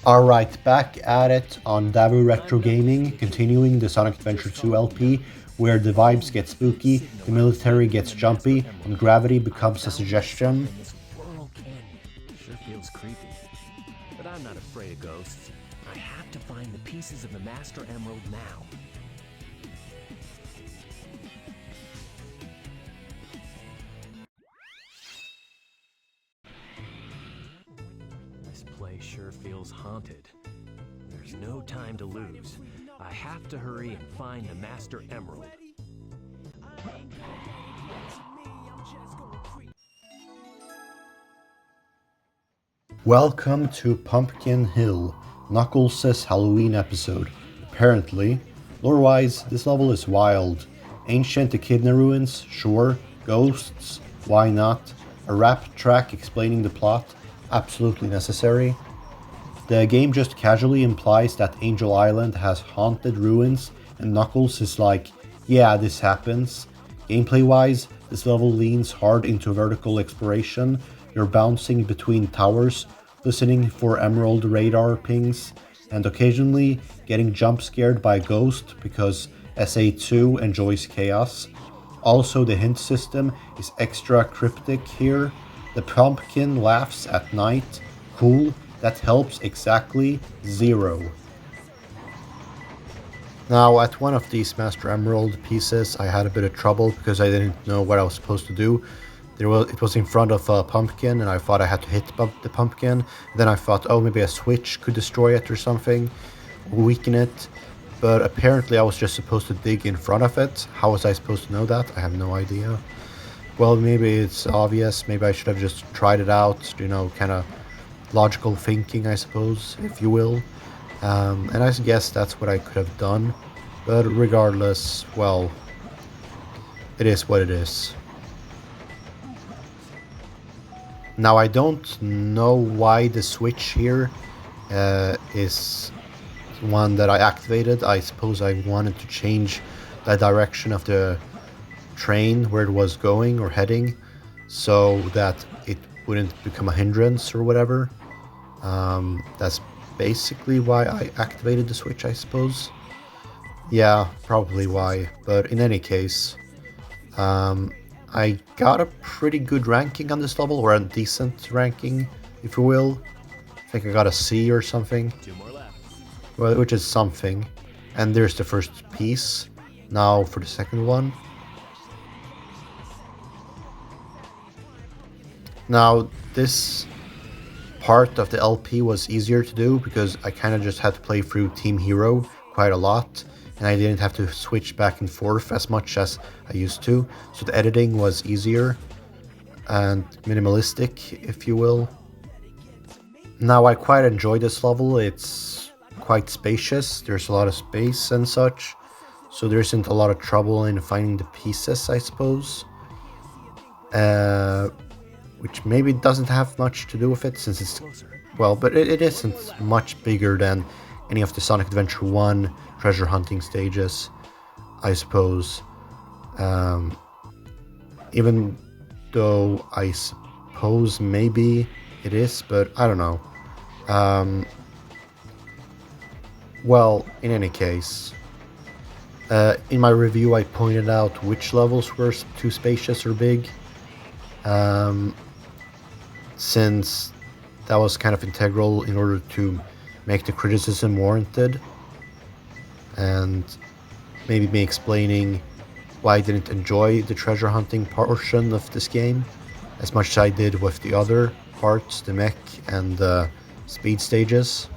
Alright, back at it on Davu Retro Gaming, continuing the Sonic Adventure 2 LP, where the vibes get spooky, the military gets jumpy, and gravity becomes a suggestion. This Whirl Canyon sure feels creepy. But I'm not afraid of ghosts. I have to find the pieces of the Master Emerald now. This place sure feels haunted. There's no time to lose. I have to hurry and find the Master Emerald. Welcome to Pumpkin Hill, Knuckles' Halloween episode. Apparently, lore-wise, this level is wild. Ancient Echidna ruins, sure. Ghosts, why not? A rap track explaining the plot, absolutely necessary. The game just casually implies that Angel Island has haunted ruins, and Knuckles is like, yeah, this happens. Gameplay-wise, this level leans hard into vertical exploration. You're bouncing between towers, listening for emerald radar pings, and occasionally getting jump scared by a ghost because SA2 enjoys chaos. Also, the hint system is extra cryptic here. The pumpkin laughs at night. Cool, that helps exactly 0. Now, at one of these Master Emerald pieces, I had a bit of trouble because I didn't know what I was supposed to do. It was in front of a pumpkin, and I thought I had to hit the pumpkin. Then I thought, oh, maybe a switch could destroy it or something, weaken it. But apparently I was just supposed to dig in front of it. How was I supposed to know that? I have no idea. Well, maybe it's obvious. Maybe I should have just tried it out, kind of logical thinking, I suppose, if you will. And I guess that's what I could have done. But regardless, well, it is what it is. Now, I don't know why the switch here is one that I activated. I suppose I wanted to change the direction of the train where it was going or heading so that it wouldn't become a hindrance or whatever. That's basically why I activated the switch, I suppose. Yeah, probably why. But in any case, I got a pretty good ranking on this level, or a decent ranking, if you will. I think I got a C or something. 2 more left. Well, which is something. And there's the first piece. Now for the second one. Now, this part of the LP was easier to do because I kind of just had to play through Team Hero quite a lot, and I didn't have to switch back and forth as much as I used to, so the editing was easier and minimalistic, if you will. Now, I quite enjoy this level. It's quite spacious, there's a lot of space and such, so there isn't a lot of trouble in finding the pieces, I suppose. Which maybe doesn't have much to do with it, since it's, well, but it isn't much bigger than any of the Sonic Adventure 1 treasure hunting stages, I suppose. Even though I suppose maybe it is, but I don't know. Well, in any case, in my review I pointed out which levels were too spacious or big, since that was kind of integral in order to make the criticism warranted, and maybe me explaining why I didn't enjoy the treasure hunting portion of this game as much as I did with the other parts, the mech and the speed stages.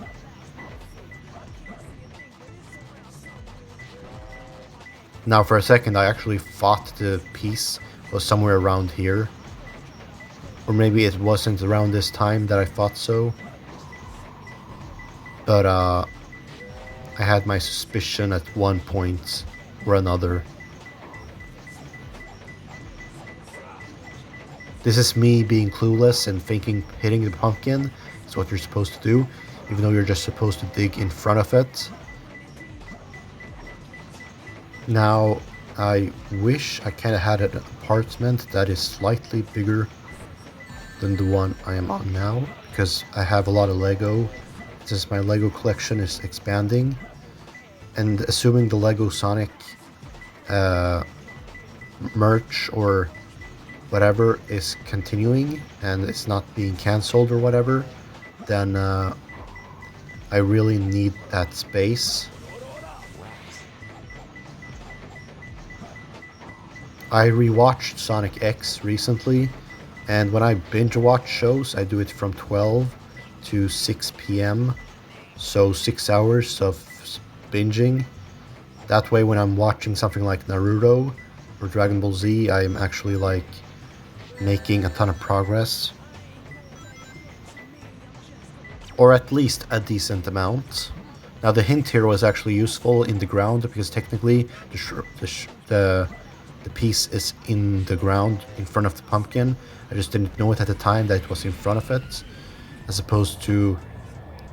Now, for a second I actually thought the piece was somewhere around here, or maybe it wasn't around this time that I thought so. But I had my suspicion at one point or another. This is me being clueless and thinking hitting the pumpkin is what you're supposed to do, even though you're just supposed to dig in front of it. Now, I wish I kind of had an apartment that is slightly bigger than the one I am on now, because I have a lot of Lego since my Lego collection is expanding, and assuming the Lego Sonic merch or whatever is continuing and it's not being cancelled or whatever, then I really need that space. I rewatched Sonic X recently, and when I binge watch shows, I do it from 12 to 6 p.m. So 6 hours of binging. That way when I'm watching something like Naruto or Dragon Ball Z, I am actually like making a ton of progress. Or at least a decent amount. Now the hint here was actually useful in the ground because technically the piece is in the ground in front of the pumpkin. I just didn't know it at the time that it was in front of it, as opposed to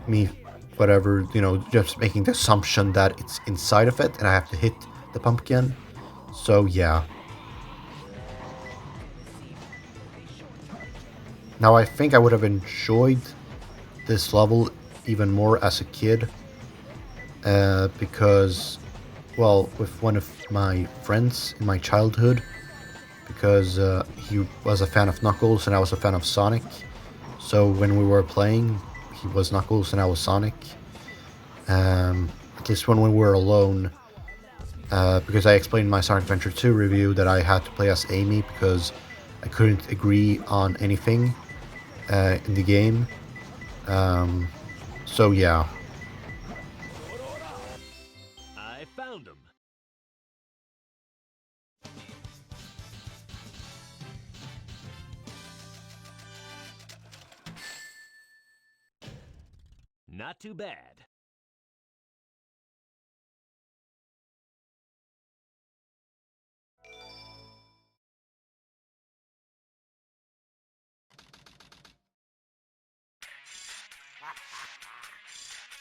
me, whatever, just making the assumption that it's inside of it and I have to hit the pumpkin. So yeah. Now I think I would have enjoyed this level even more as a kid, because, well, with one of my friends in my childhood, because he was a fan of Knuckles and I was a fan of Sonic. So when we were playing, he was Knuckles and I was Sonic. At least when we were alone, because I explained in my Sonic Adventure 2 review that I had to play as Amy because I couldn't agree on anything in the game. So yeah. I found him. Not too bad.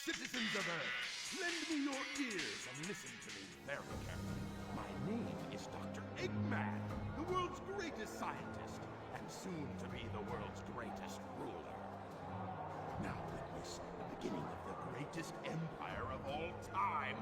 Citizens of Earth, lend me your ears and listen to me very carefully. My name is Dr. Eggman, the world's greatest scientist, and soon to be the world's greatest ruler. Now witness the beginning of the greatest empire of all time.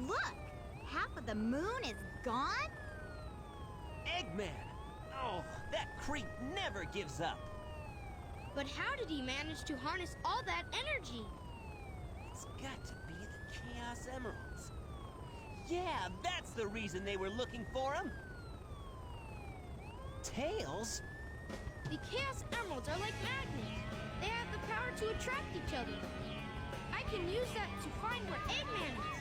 Look! Half of the moon is gone? Eggman! Oh, that creep never gives up. But how did he manage to harness all that energy? It's got to be the Chaos Emeralds. Yeah, that's the reason they were looking for him. Tails? The Chaos Emeralds are like magnets. They have the power to attract each other. I can use that to find where Eggman is.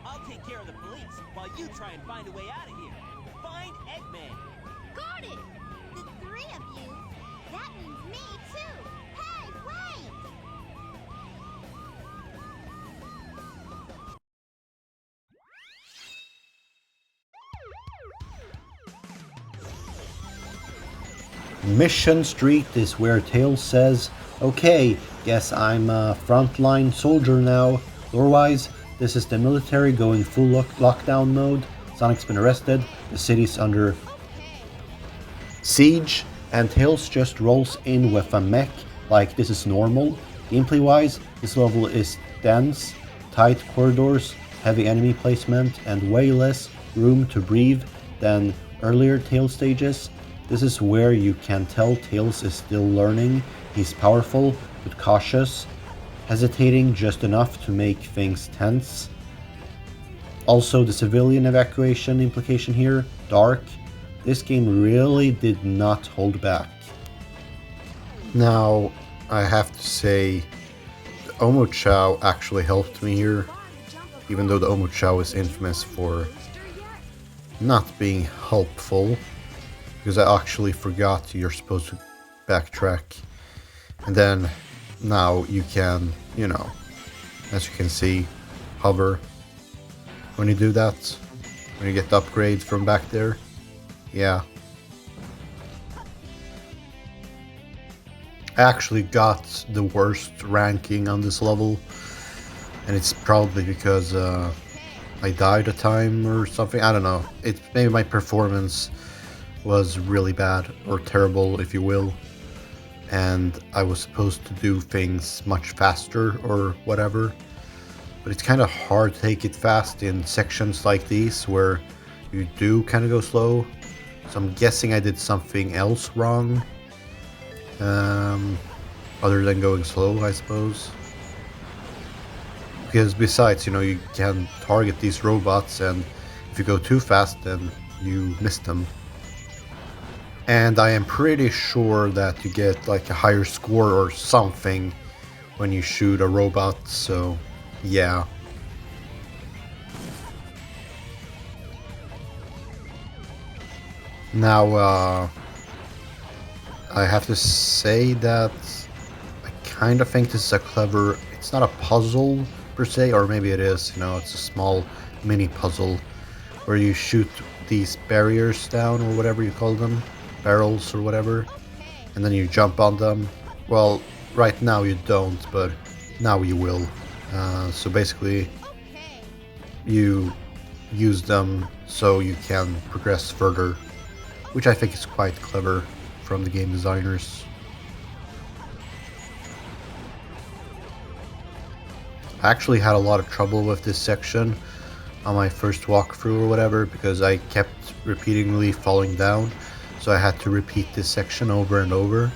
I'll take care of the police while you try and find a way out of here. Find Eggman. Got it! The three of you? That means me, too! Hey, wait! Mission Street is where Tails says, "Okay, guess I'm a frontline soldier now. Lore-wise, this is the military going full lockdown mode. Sonic's been arrested, the city's under siege, and Tails just rolls in with a mech like this is normal. Gameplay-wise, this level is dense, tight corridors, heavy enemy placement, and way less room to breathe than earlier Tails stages, this is where you can tell Tails is still learning. He's powerful, but cautious, hesitating just enough to make things tense. Also, the civilian evacuation implication here, dark. This game really did not hold back. Now, I have to say, the Omo Chow actually helped me here, even though the Omo Chow is infamous for not being helpful, because I actually forgot you're supposed to backtrack. And then, now you can, as you can see, hover. When you do that, when you get the upgrade from back there, yeah. I actually got the worst ranking on this level, and it's probably because I died a time or something. I don't know. Maybe my performance was really bad or terrible, if you will, and I was supposed to do things much faster or whatever. But it's kind of hard to take it fast in sections like these where you do kind of go slow. So I'm guessing I did something else wrong. Other than going slow, I suppose. Because besides, you can target these robots, and if you go too fast, then you miss them. And I am pretty sure that you get like a higher score or something when you shoot a robot, so yeah. Now, I have to say that I kind of think this is a clever... It's not a puzzle per se, or maybe it is, it's a small mini puzzle where you shoot these barriers down, or whatever you call them, barrels or whatever, and then you jump on them. Well, right now you don't, but now you will. So basically, you use them so you can progress further, which I think is quite clever from the game designers. I actually had a lot of trouble with this section on my first walkthrough or whatever, because I kept repeatedly falling down, so I had to repeat this section over and over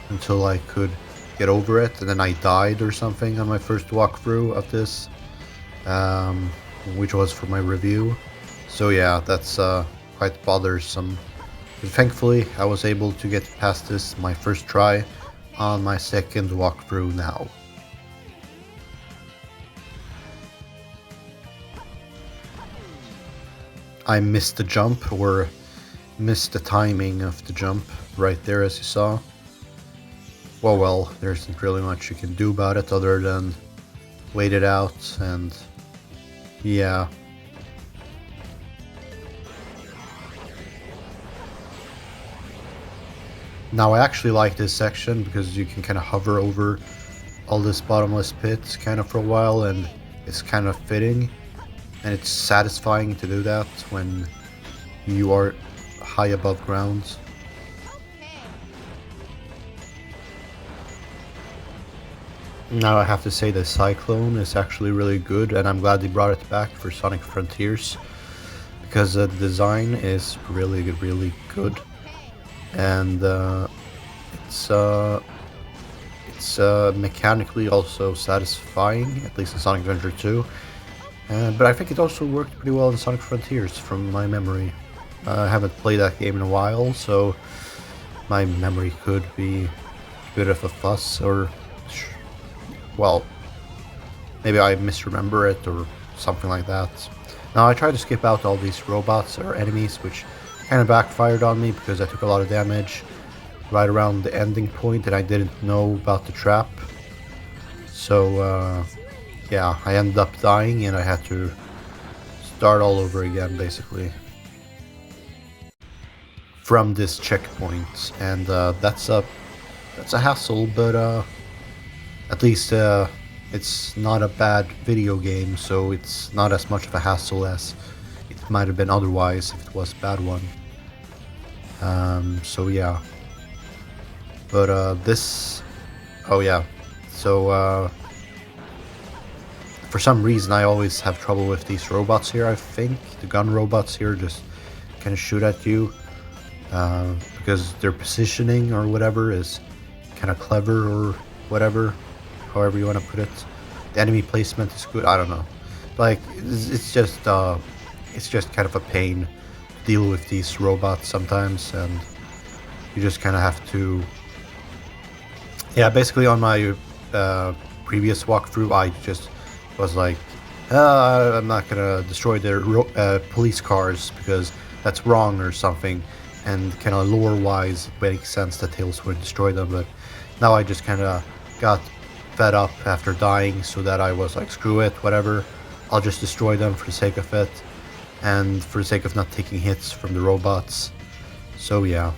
until I could get over it, and then I died or something on my first walkthrough of this, which was for my review. So yeah, that's quite bothersome. But thankfully, I was able to get past this my first try on my second walkthrough now. I missed the jump, or missed the timing of the jump right there, as you saw. Well, there isn't really much you can do about it other than wait it out, and yeah. Now I actually like this section because you can kind of hover over all this bottomless pit kind of for a while, and it's kind of fitting, and it's satisfying to do that when you are high above ground. Now I have to say the Cyclone is actually really good, and I'm glad they brought it back for Sonic Frontiers, because the design is really good, and it's mechanically also satisfying, at least in Sonic Adventure 2. But I think it also worked pretty well in Sonic Frontiers from my memory. I haven't played that game in a while, so my memory could be a bit of a fuss, or well, maybe I misremember it or something like that. Now I tried to skip out all these robots or enemies, which kind of backfired on me because I took a lot of damage right around the ending point and I didn't know about the trap. So yeah, I ended up dying and I had to start all over again basically from this checkpoint, and that's a hassle, but at least it's not a bad video game, so it's not as much of a hassle as it might have been otherwise if it was a bad one. So yeah. But oh yeah. So for some reason I always have trouble with these robots here, I think. The gun robots here just kind of shoot at you, because their positioning or whatever is kind of clever or whatever, however you want to put it. The enemy placement is good. I don't know. Like it's just kind of a pain to deal with these robots sometimes, and you just kind of have to. Yeah, basically on my previous walkthrough, I just was like, I'm not gonna destroy their police cars because that's wrong or something, and kind of lore-wise, it makes sense that Tails would destroy them. But now I just kind of got fed up after dying, so that I was like, screw it, whatever. I'll just destroy them for the sake of it, and for the sake of not taking hits from the robots. So yeah.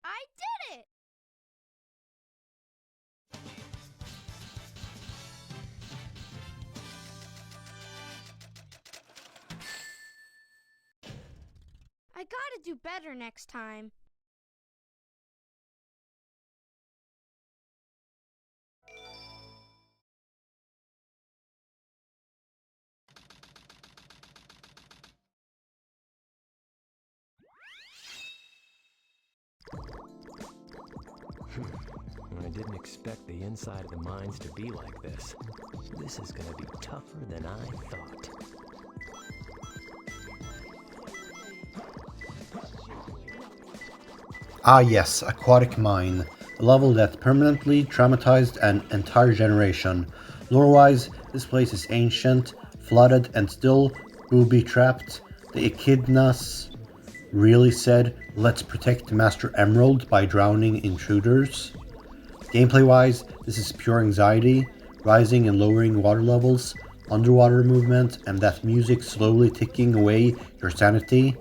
I did it! I gotta do better next time. I didn't expect the inside of the mines to be like this. This is gonna be tougher than I thought. Ah yes, Aquatic Mine, a level that permanently traumatized an entire generation. Lore-wise, this place is ancient, flooded, and still booby-trapped. The echidnas really said, let's protect Master Emerald by drowning intruders. Gameplay-wise, this is pure anxiety, rising and lowering water levels, underwater movement, and that music slowly ticking away your sanity.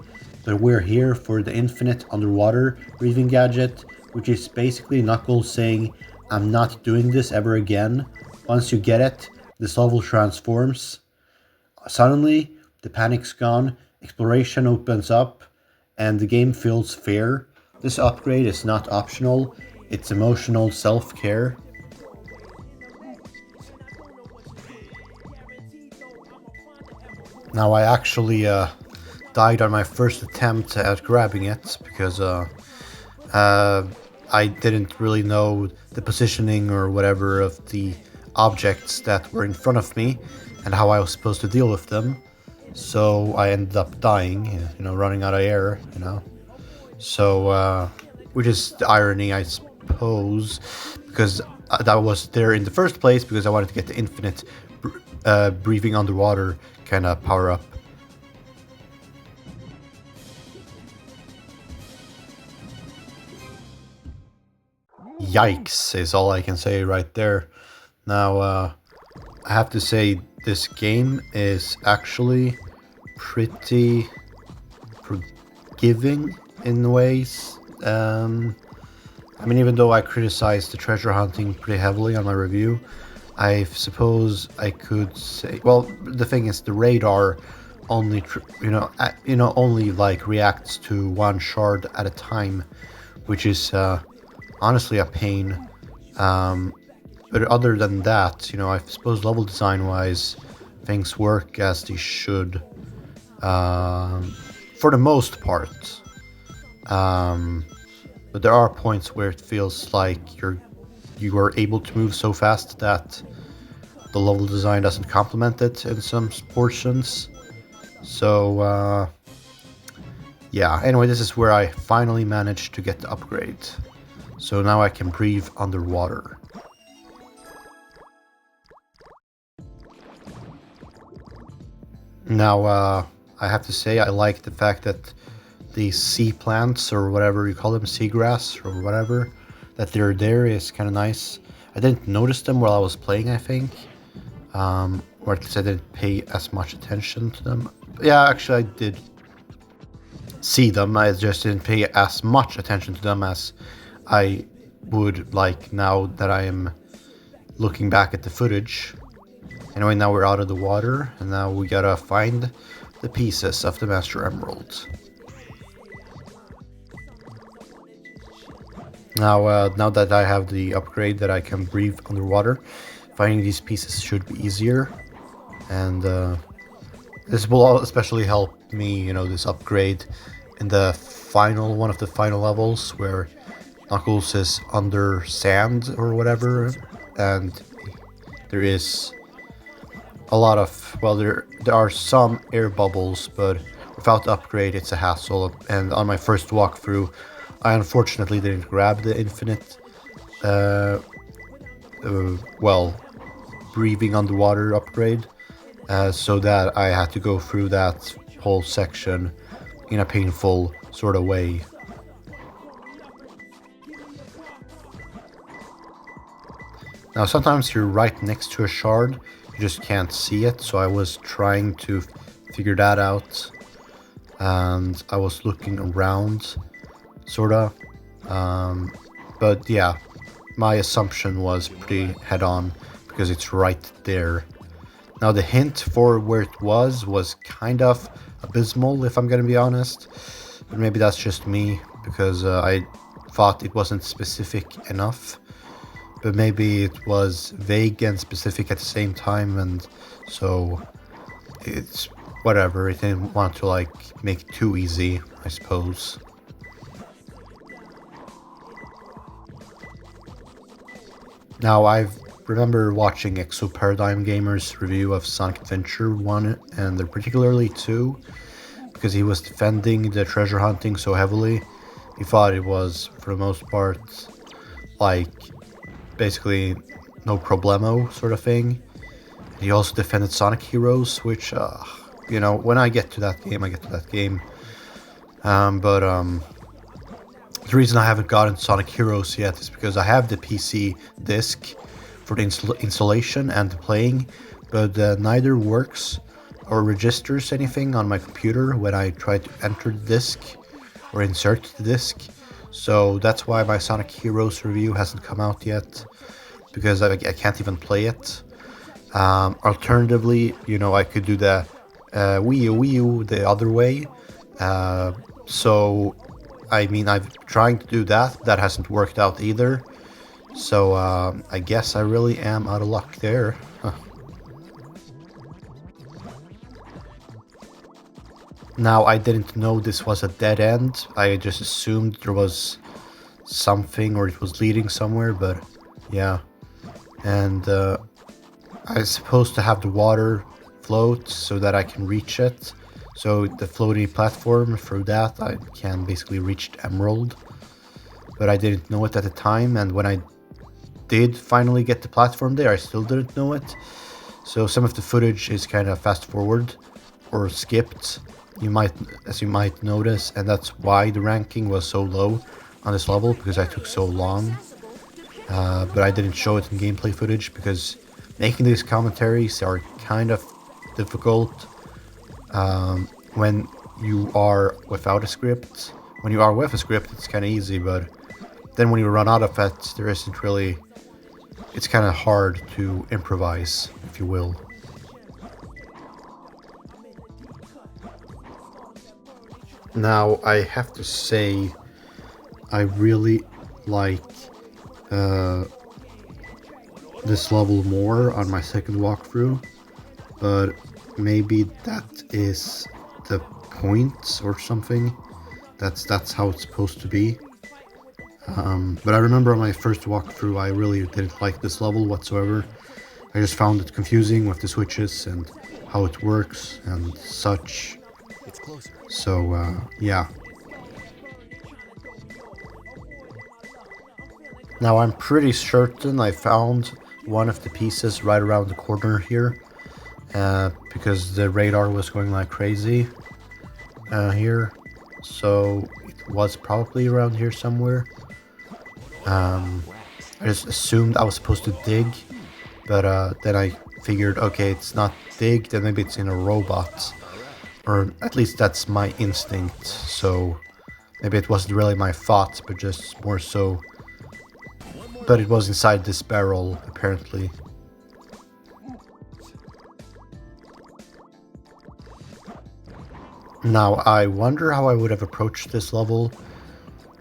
But we're here for the infinite underwater breathing gadget, which is basically Knuckles saying, I'm not doing this ever again. Once you get it, this level transforms. Suddenly, the panic's gone, exploration opens up, and the game feels fair. This upgrade is not optional, it's emotional self-care. Now I actually died on my first attempt at grabbing it because I didn't really know the positioning or whatever of the objects that were in front of me and how I was supposed to deal with them. So I ended up dying, running out of air, So, which is the irony, I suppose, because that was there in the first place because I wanted to get the infinite breathing underwater kind of power up. Yikes is all I can say right there. Now, I have to say this game is actually pretty forgiving in ways. I mean, even though I criticized the treasure hunting pretty heavily on my review, I suppose I could say, well, the thing is, the radar only, only like reacts to one shard at a time, which is honestly a pain. But other than that, I suppose level design-wise, things work as they should, for the most part. But there are points where it feels like you are able to move so fast that the level design doesn't complement it in some portions. So, yeah, anyway, this is where I finally managed to get the upgrade. So now I can breathe underwater. Now, I have to say I like the fact that these sea plants, or whatever you call them, seagrass, or whatever, that they're there is kind of nice. I didn't notice them while I was playing, I think. Or at least I didn't pay as much attention to them. Yeah, actually I did see them, I just didn't pay as much attention to them as I would like now that I am looking back at the footage. Anyway, now we're out of the water, and now we gotta find the pieces of the Master Emerald. Now that I have the upgrade that I can breathe underwater, finding these pieces should be easier. And This will especially help me, this upgrade in the one of the final levels where Knuckles is under sand or whatever, and there is a lot of, well, there are some air bubbles, but without the upgrade it's a hassle. And on my first walkthrough, I unfortunately didn't grab the infinite, well, breathing underwater upgrade, so that I had to go through that whole section in a painful sort of way. Now sometimes you're right next to a shard, you just can't see it, so I was trying to figure that out, and I was looking around, sorta, but yeah, my assumption was pretty head-on, because it's right there. Now the hint for where it was kind of abysmal, if I'm gonna be honest, but maybe that's just me, because I thought it wasn't specific enough. But maybe it was vague and specific at the same time, and so it's whatever. It didn't want to make it too easy, I suppose. Now I remember watching Exo Paradigm Gamer's review of Sonic Adventure 1 and particularly 2, because he was defending the treasure hunting so heavily. He thought it was, for the most part, basically no problemo sort of thing. He also defended Sonic Heroes, which, when I get to that game, I get to that game. But the reason I haven't gotten Sonic Heroes yet is because I have the PC disc for the installation and the playing, but neither works or registers anything on my computer when I try to enter the disc or insert the disc. So that's why my Sonic Heroes review hasn't come out yet, because I can't even play it. Alternatively, I could do the Wii U the other way. So, I mean, I've trying to do that. That hasn't worked out either. So, I guess I really am out of luck there. Huh. Now, I didn't know this was a dead end. I just assumed there was something or it was leading somewhere, but yeah. And I'm supposed to have the water float so that I can reach it. So the floating platform, through that I can basically reach the emerald. But I didn't know it at the time, and when I did finally get the platform there, I still didn't know it. So some of the footage is kind of fast forward or skipped, as you might notice, and that's why the ranking was so low on this level, because I took so long. But I didn't show it in gameplay footage because making these commentaries are kind of difficult when you are without a script. When you are with a script, it's kind of easy, but then when you run out of it, there isn't really... It's kind of hard to improvise, if you will. Now, I have to say, I really like this level more on my second walkthrough, but maybe that is the point or something. That's how it's supposed to be. But I remember on my first walkthrough, I really didn't like this level whatsoever. I just found it confusing with the switches and how it works and such. It's closer. So, yeah. Now I'm pretty certain I found one of the pieces right around the corner here, because the radar was going like crazy here. So it was probably around here somewhere. I just assumed I was supposed to dig, but then I figured, okay, it's not dig, then maybe it's in a robot. Or at least that's my instinct, so maybe it wasn't really my thoughts, but just more so. But it was inside this barrel, apparently. Now, I wonder how I would have approached this level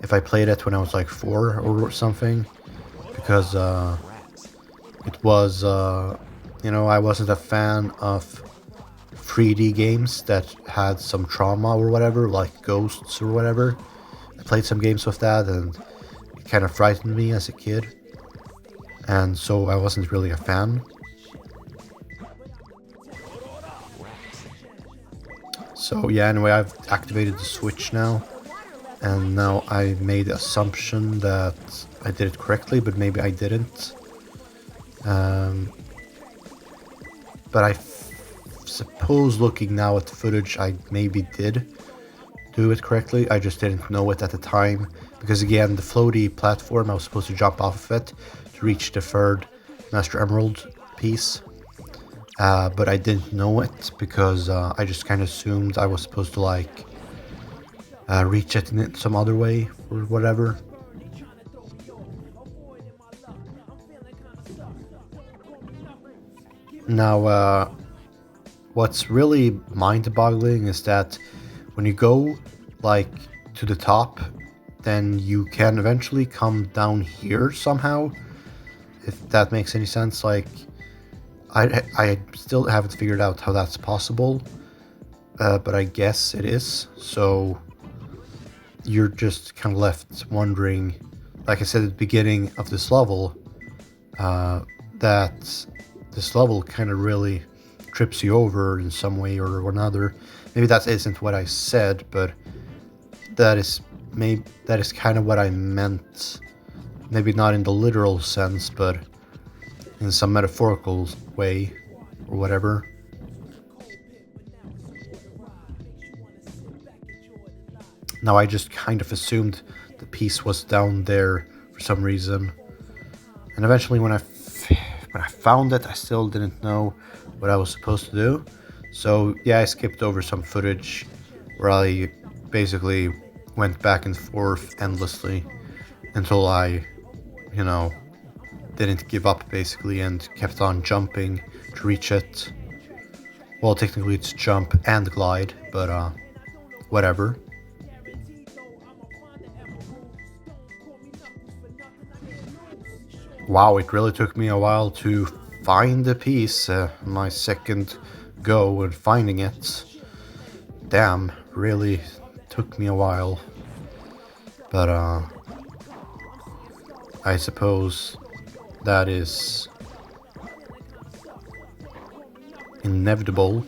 if I played it when I was like 4 or something. Because it was, I wasn't a fan of 3D games that had some trauma or whatever, like Ghosts or whatever. I played some games with that and it kind of frightened me as a kid. And so I wasn't really a fan. So yeah, anyway, I've activated the switch now. And now I made the assumption that I did it correctly, but maybe I didn't. But I suppose looking now at the footage, I maybe did do it correctly. I just didn't know it at the time. Because again, the floaty platform, I was supposed to jump off of it to reach the third Master Emerald piece. But I didn't know it because I just kind of assumed I was supposed to like reach it in some other way or whatever. Now, what's really mind-boggling is that when you go like to the top, then you can eventually come down here somehow, if that makes any sense. Like, I still haven't figured out how that's possible, but I guess it is. So you're just kind of left wondering, like I said at the beginning of this level, that this level kind of really trips you over in some way or another. Maybe that isn't what I said, but that is kind of what I meant. Maybe not in the literal sense, but in some metaphorical way or whatever. Now I just kind of assumed the piece was down there for some reason, and eventually when I found it, I still didn't know what I was supposed to do. So yeah, I skipped over some footage where I basically went back and forth endlessly until I, didn't give up basically and kept on jumping to reach it. Well, technically it's jump and glide, but whatever. Wow, it really took me a while to find the piece. My second go at finding it. Damn, really took me a while. But I suppose that is inevitable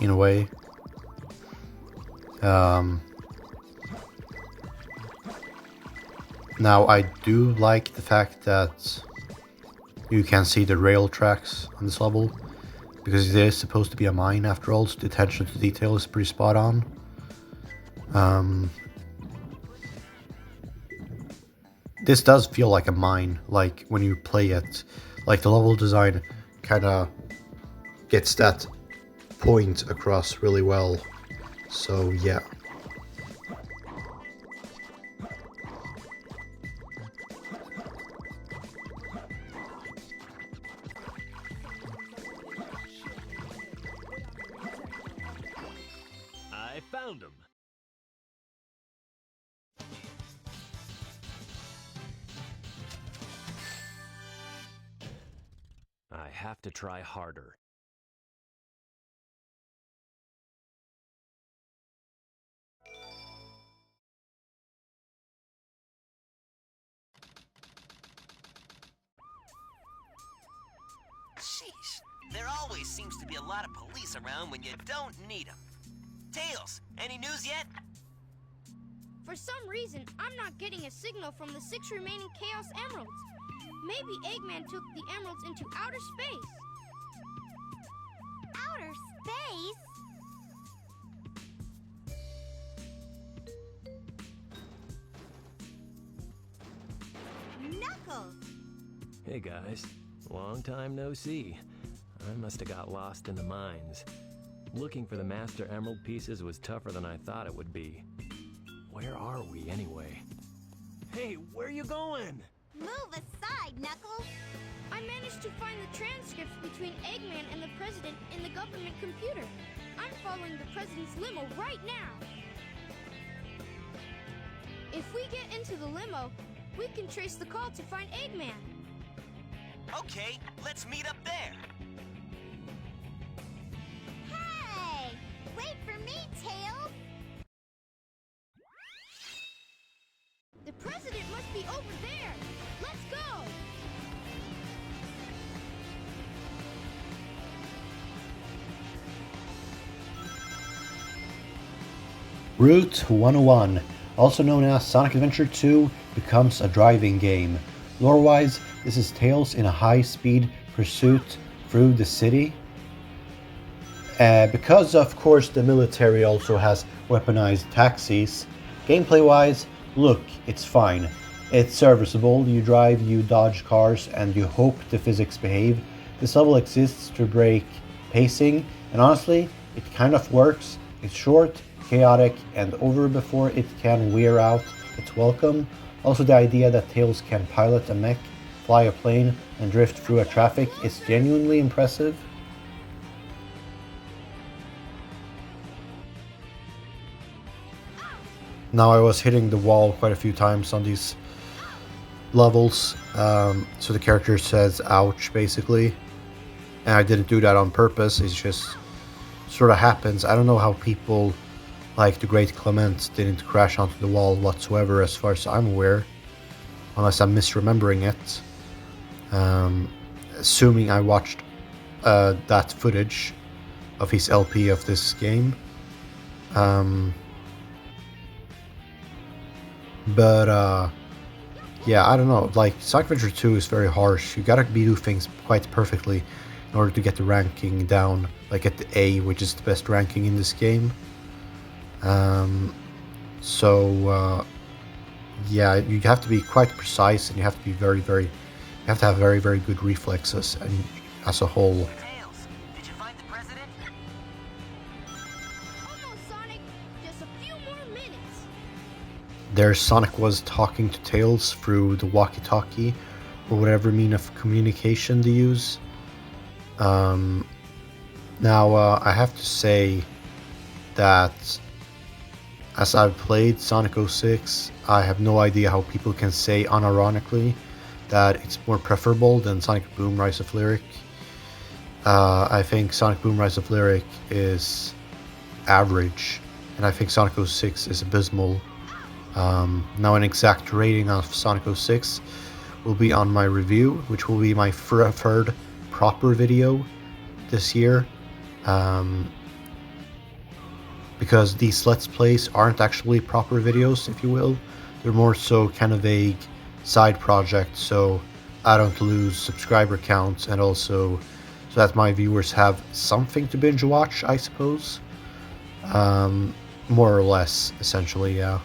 in a way. Now I do like the fact that you can see the rail tracks on this level, because it is supposed to be a mine after all, so the attention to detail is pretty spot on. This does feel like a mine, like when you play it. Like the level design kind of gets that point across really well. So yeah. I found him. I have to try harder. Sheesh, there always seems to be a lot of police around when you don't need them. Tails, any news yet? For some reason, I'm not getting a signal from the 6 remaining Chaos Emeralds. Maybe Eggman took the emeralds into outer space. Outer space? Knuckles! Hey guys, long time no see. I must have got lost in the mines. Looking for the Master Emerald pieces was tougher than I thought it would be. Where are we anyway? Hey, where are you going? Move aside, Knuckles! I managed to find the transcripts between Eggman and the President in the government computer. I'm following the President's limo right now. If we get into the limo, we can trace the call to find Eggman. Okay, let's meet up there. over there. Let's go. Route 101, also known as Sonic Adventure 2, becomes a driving game. Lore-wise, this is Tails in a high-speed pursuit through the city. Because of course the military also has weaponized taxis, gameplay-wise, look, it's fine. It's serviceable, you drive, you dodge cars, and you hope the physics behave. This level exists to break pacing, and honestly, it kind of works. It's short, chaotic, and over before it can wear out its welcome. Also, the idea that Tails can pilot a mech, fly a plane, and drift through a traffic is genuinely impressive. Now, I was hitting the wall quite a few times on these levels, so the character says ouch basically, and I didn't do that on purpose. It's just sort of happens. I don't know how people like the Great Clement didn't crash onto the wall whatsoever, as far as I'm aware, unless I'm misremembering it. Assuming I watched that footage of his LP of this game. Yeah, I don't know, like, Sonic Adventure 2 is very harsh. You gotta do things quite perfectly in order to get the ranking down, like at the A, which is the best ranking in this game. Yeah, you have to be quite precise, and you have to be you have to have very, very good reflexes and as a whole. Tails, did you find the president? Almost, Sonic. Just a few more minutes. There, Sonic was talking to Tails through the walkie-talkie, or whatever mean of communication they use. Now, I have to say that as I've played Sonic 06, I have no idea how people can say unironically that it's more preferable than Sonic Boom Rise of Lyric. I think Sonic Boom Rise of Lyric is average, and I think Sonic 06 is abysmal. Now, an exact rating of Sonic 06 will be on my review, which will be my third proper video this year. Because these Let's Plays aren't actually proper videos, if you will. They're more so kind of vague side projects, so I don't lose subscriber counts, and also so that my viewers have something to binge watch, I suppose. More or less, essentially, yeah.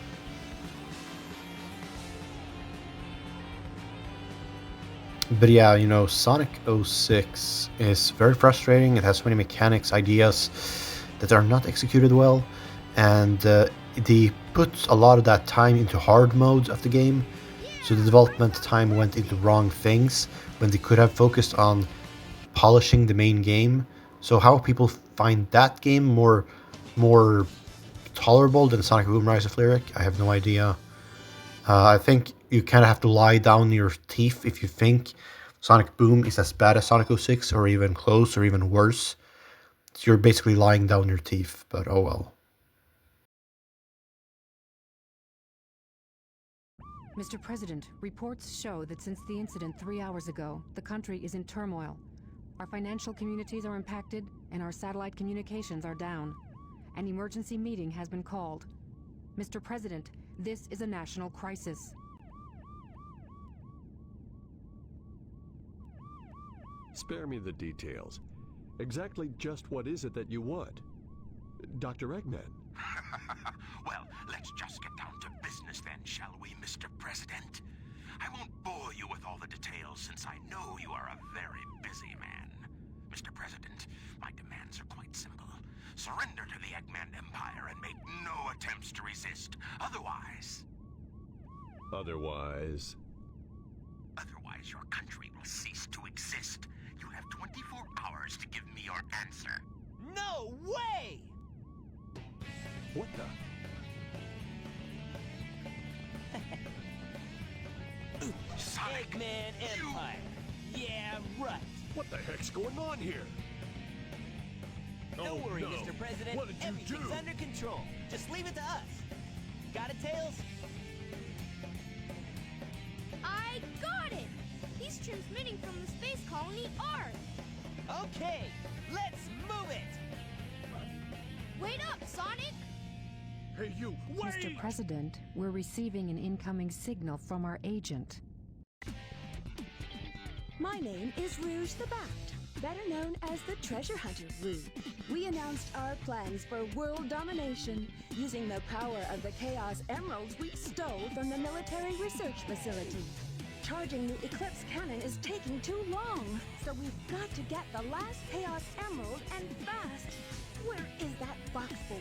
But yeah, you know, Sonic 06 is very frustrating. It has many mechanics, ideas that are not executed well, and they put a lot of that time into hard modes of the game, so the development time went into wrong things when they could have focused on polishing the main game. So how people find that game more tolerable than Sonic Boom Rise of Lyric, I have no idea. I think you kind of have to lie down your teeth if you think Sonic Boom is as bad as Sonic 06, or even close, or even worse. So you're basically lying down your teeth, but oh well. Mr. President, reports show that since the incident 3 hours ago, the country is in turmoil. Our financial communities are impacted, and our satellite communications are down. An emergency meeting has been called. Mr. President, this is a national crisis. Spare me the details. Exactly just what is it that you want? Dr. Eggman. Well, let's just get down to business then, shall we, Mr. President? I won't bore you with all the details, since I know you are a very busy man. Mr. President, my demands are quite simple. Surrender to the Eggman Empire and make no attempts to resist. Otherwise, your country will cease to exist. You have 24 hours to give me your answer. No way! What the? Sonic, Eggman Empire. Yeah, right. What the heck's going on here? Don't worry, no. Mr. President. What did you Everything's do? under control. Just leave it to us. Got it, Tails? I got it! He's transmitting from the space colony Ark! Okay, let's move it! Wait up, Sonic! Hey, you, wait! Mr. President, we're receiving an incoming signal from our agent. My name is Rouge the Bat, better known as the Treasure Hunter Rouge. We announced our plans for world domination using the power of the Chaos Emeralds we stole from the military research facility. Charging the Eclipse cannon is taking too long, so we've got to get the last Chaos Emerald and fast. Where is that Fox Boy?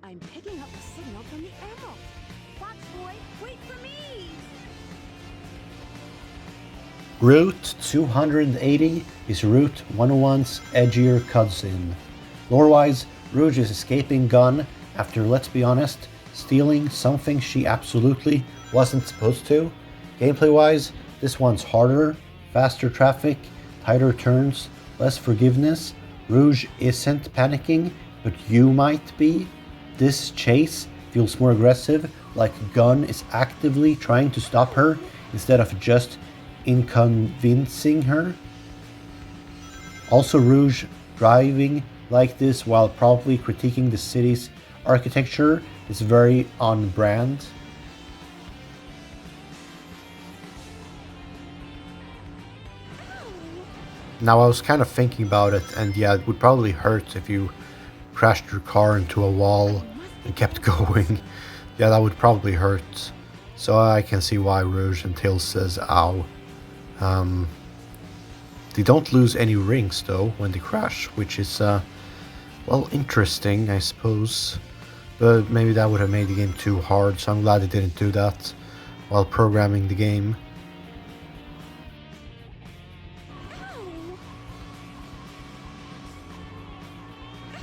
I'm picking up a signal from the Emerald. Fox Boy, wait for me! Route 280 is Route 101's edgier cousin. Lore-wise, Rouge is escaping Gun after, let's be honest, stealing something she absolutely wasn't supposed to. Gameplay-wise, this one's harder, faster traffic, tighter turns, less forgiveness. Rouge isn't panicking, but you might be. This chase feels more aggressive, like Gun is actively trying to stop her instead of just inconveniencing her. Also, Rouge driving like this while probably critiquing the city's architecture is very on brand. Now, I was kind of thinking about it, and yeah, it would probably hurt if you crashed your car into a wall and kept going. Yeah, that would probably hurt. So I can see why Rouge and Tails says ow. They don't lose any rings though when they crash, which is well, interesting, I suppose. But maybe that would have made the game too hard, so I'm glad they didn't do that while programming the game.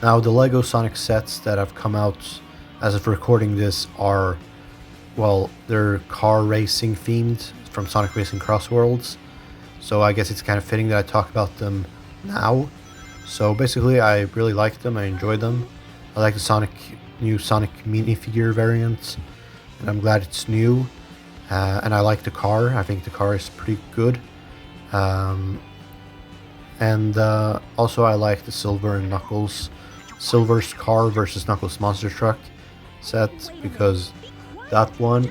Now, the Lego Sonic sets that have come out as of recording this are, well, they're car racing themed from Sonic Racing Cross Worlds. So I guess it's kind of fitting that I talk about them now. So basically, I really like them, I enjoy them. I like the new Sonic minifigure variant, and I'm glad it's new. And I like the car, I think the car is pretty good. And also I like the Silver and Knuckles. Silver's car versus Knuckles monster truck set, because that one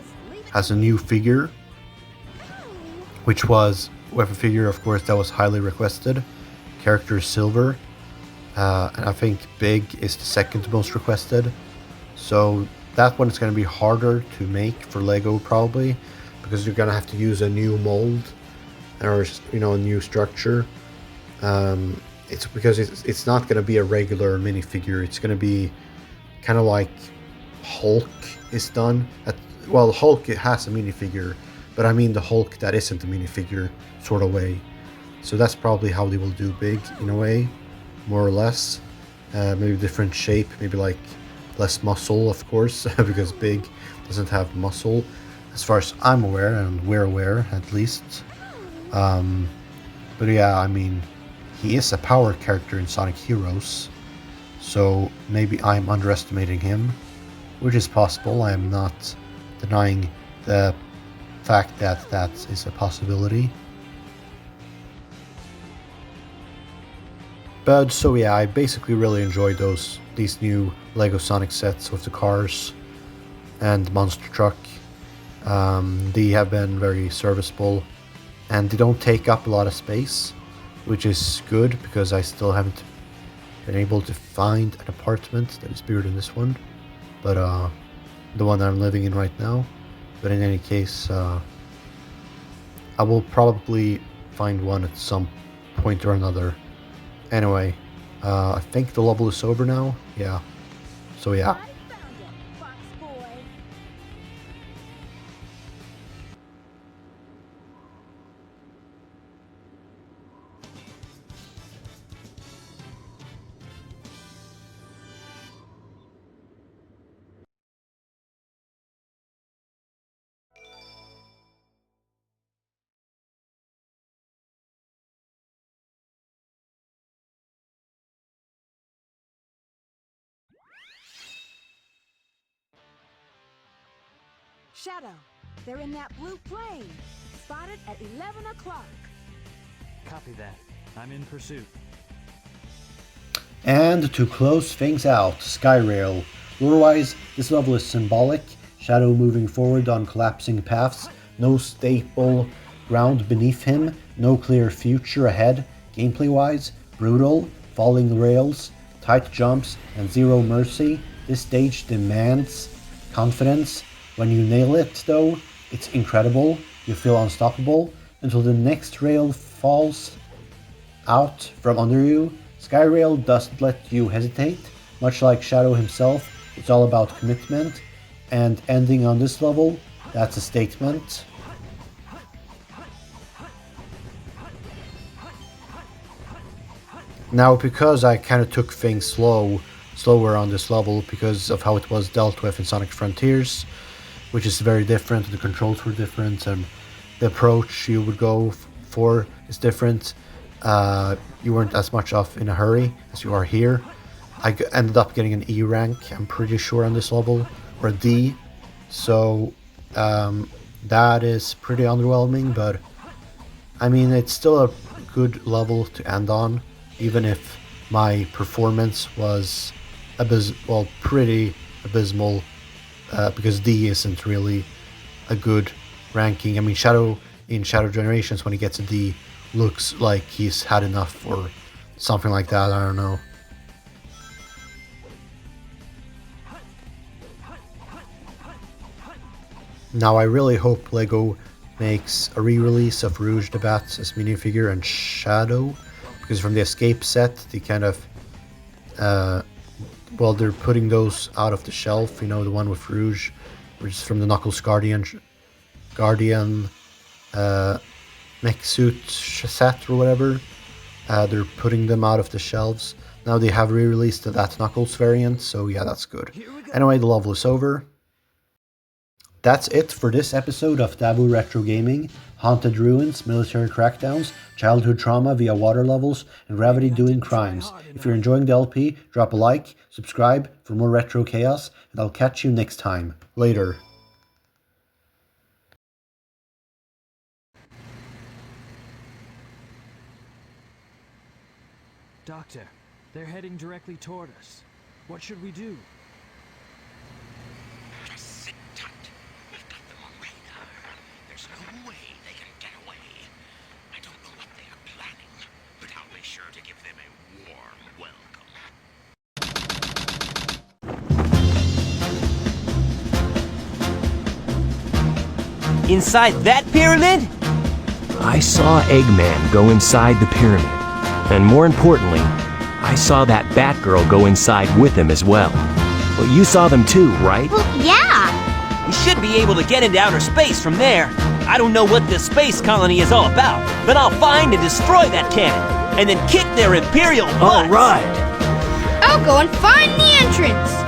has a new figure, which was with a figure, of course, that was highly requested. Character is Silver, and I think Big is the second most requested. So that one is going to be harder to make for Lego probably, because you're going to have to use a new mold or, you know, a new structure. It's because it's not going to be a regular minifigure. It's going to be kind of like Hulk is done. Well, Hulk has a minifigure, but I mean the Hulk that isn't a minifigure sort of way. So that's probably how they will do Big in a way, more or less. Maybe different shape, maybe like less muscle, of course, because Big doesn't have muscle, as far as I'm aware, and we're aware at least. But yeah, I mean, he is a power character in Sonic Heroes, so maybe I'm underestimating him, which is possible. I am not denying the fact that that is a possibility. But so yeah, I basically really enjoyed these new Lego Sonic sets with the cars and Monster Truck. They have been very serviceable, and they don't take up a lot of space, which is good because I still haven't been able to find an apartment that is bigger than this one, but the one that I'm living in right now. But in any case, I will probably find one at some point or another. Anyway, I think the level is over now. Yeah. So yeah. I found it, Fox Boy. Shadow, they're in that blue plane. Spotted at 11 o'clock. Copy that. I'm in pursuit. And to close things out, Skyrail. Lore-wise, this level is symbolic. Shadow moving forward on collapsing paths. No stable ground beneath him. No clear future ahead. Gameplay-wise, brutal, falling rails, tight jumps, and zero mercy. This stage demands confidence. When you nail it, though, it's incredible. You feel unstoppable until the next rail falls out from under you. Skyrail doesn't let you hesitate. Much like Shadow himself, it's all about commitment. And ending on this level, that's a statement. Now, because I kind of took things slower on this level because of how it was dealt with in Sonic Frontiers, which is very different, the controls were different, and the approach you would go for is different. You weren't as much off in a hurry as you are here. I ended up getting an E rank, I'm pretty sure, on this level, or a D, so that is pretty underwhelming, but I mean, it's still a good level to end on, even if my performance was pretty abysmal, because D isn't really a good ranking. I mean, in Shadow Generations, when he gets a D, looks like he's had enough or something like that, I don't know. Now I really hope LEGO makes a re-release of Rouge the Bat as minifigure and Shadow, because from the Escape set, they kind of, they're putting those out of the shelf, you know, the one with Rouge, which is from the Knuckles Guardian mech suit set or whatever. They're putting them out of the shelves. Now they have re-released that Knuckles variant, so yeah, that's good. Anyway, the level is over. That's it for this episode of Davu Retro Gaming. Haunted ruins, military crackdowns, childhood trauma via water levels, and gravity doing crimes. If you're enjoying the LP, drop a like, subscribe for more retro chaos, and I'll catch you next time. Later. Doctor, they're heading directly toward us. What should we do? Just sit tight. We've got them on radar. There's no way they can get away. I don't know what they are planning, but I'll be sure to give them a warm welcome. Inside that pyramid? I saw Eggman go inside the pyramid. And more importantly, I saw that Batgirl go inside with him as well. Well, you saw them too, right? Well, yeah. We should be able to get into outer space from there. I don't know what this space colony is all about, but I'll find and destroy that cannon, and then kick their Imperial butts. All right. I'll go and find the entrance.